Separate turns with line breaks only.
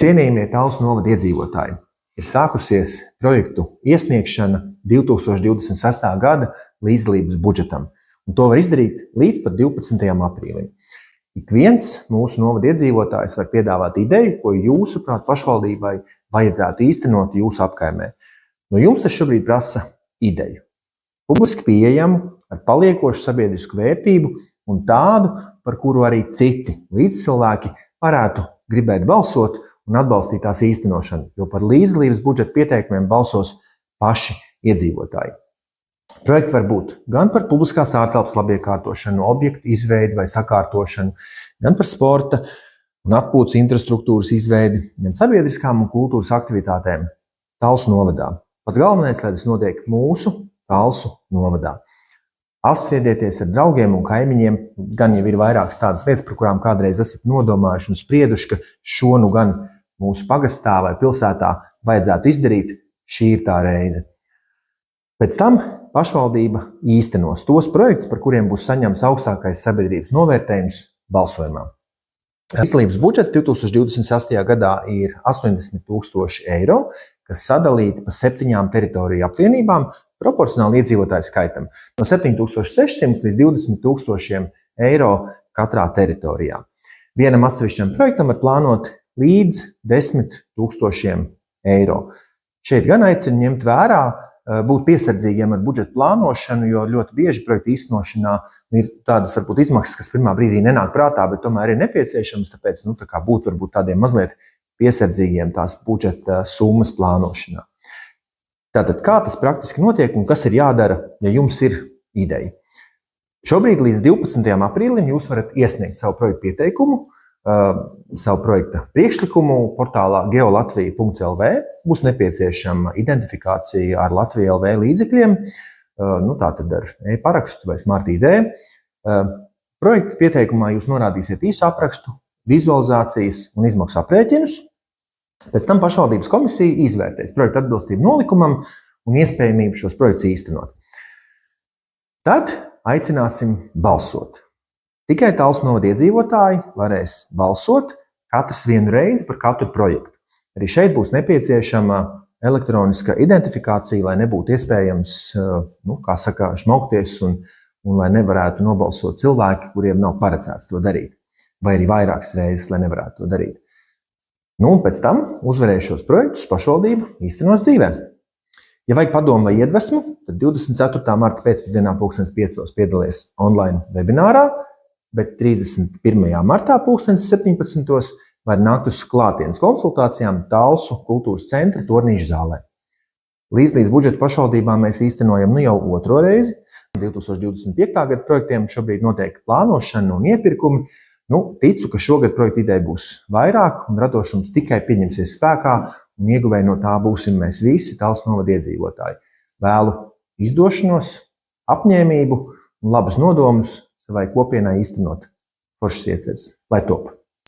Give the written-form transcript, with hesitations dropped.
Cienījamie Talsu novada iedzīvotāji, ir sākusies projektu iesniegšana 2026. gada līdzdalības budžetam, un to var izdarīt līdz pat 12. aprīlim. Ik viens mūsu novada iedzīvotājs var piedāvāt ideju, ko jūsuprāt pašvaldībai vajadzētu īstenot jūsu apkaimē. No jums tas šobrīd prasa ideju. Publiski pieejamu, ar paliekošu sabiedrisku vērtību un tādu, par kuru arī citi līdzcilvēki varētu gribēt balsot un atbalstīt tās īstenošanu, jo par līdzdalības budžeta pieteikumiem balsos paši iedzīvotāji. Projekti var būt gan par publiskās ārtelpas labiekārtošanu, objektu izveidi vai sakārtošanu, gan par sporta un atpūtas infrastruktūras izveidi, gan sabiedriskām un kultūras aktivitātēm Talsu novadā. Pats galvenais, lai tas notiek mūsu Talsu novadā. Apspriedieties ar draugiem un kaimiņiem, gan jau ir vairākas tādas lietas, par kurām kādreiz esat nodomājuši un sprieduši, ka šo nu gan mūsu pagastā vai pilsētā vajadzētu izdarīt, šī ir tā reize. Pēc tam pašvaldība īstenos tos projektus, par kuriem būs saņemts augstākais sabiedrības novērtējums balsojumā. Līdzdalības budžets 2028. gadā ir 80 000 eiro, kas sadalīti pa 7 teritoriju apvienībām, proporcionāli iedzīvotāju skaitam, no 7600 līdz 20 000 eiro katrā teritorijā. Vienam atsevišķam projektam var plānot līdz 10 000 eiro. Šeit gan aicinu ņemt vērā, būt piesardzīgiem ar budžeta plānošanu, jo ļoti bieži projektu īstenošanā ir tādas varbūt izmaksas, kas pirmā brīdī nenāk prātā, bet tomēr ir nepieciešams, tāpēc būt varbūt tādiem mazliet piesardzīgiem tās budžeta summas plānošanā. Tātad, kā tas praktiski notiek un kas ir jādara, ja jums ir ideja? Šobrīd līdz 12. aprīlim jūs varat iesniegt savu projektu pieteikumu, savu projekta priekšlikumu portālā geolatvija.lv. Būs nepieciešama identifikācija ar Latvija LV līdzekļiem, tātad ar e-parakstu vai Smart ID. Projekta pieteikumā jūs norādīsiet īsu aprakstu, vizualizācijas un izmaksu aprēķinus. Pēc tam pašvaldības komisija izvērtēs projektu atbilstību nolikumam un iespējamību šos projektus īstenot. Tad aicināsim balsot. Tikai Talsu novada iedzīvotāji varēs balsot katrs vienu reizi par katru projektu. Arī šeit būs nepieciešama elektroniska identifikācija, lai nebūtu iespējams, šmaukties un lai nevarētu nobalsot cilvēki, kuriem nav paredzēts to darīt, vai arī vairākas reizes, lai nevarētu to darīt. Un pēc tam uzvarējušos projektus pašvaldība īstenos dzīvē. Ja vajag padomu vai iedvesmu, tad 24. marta pēcpusdienā 5:00 piedalies online webinārā, bet 31. martā 17:00 var nākt uz klātienes konsultācijām Talsu kultūras centra Tornīša zālē. Līdzdalības budžetu pašvaldībā mēs īstenojam jau otro reizi. 2025. gada projektiem šobrīd notiek plānošana un iepirkumi. Ticu, ka šogad projekta ideja būs vairāk un radošums tikai pieņemsies spēkā un ieguvēji no tā būsim mēs visi Talsu novada iedzīvotāji. Vēlu izdošanos, apņēmību un labus nodomus savai kopienai īstenot foršas ieceres, lai top!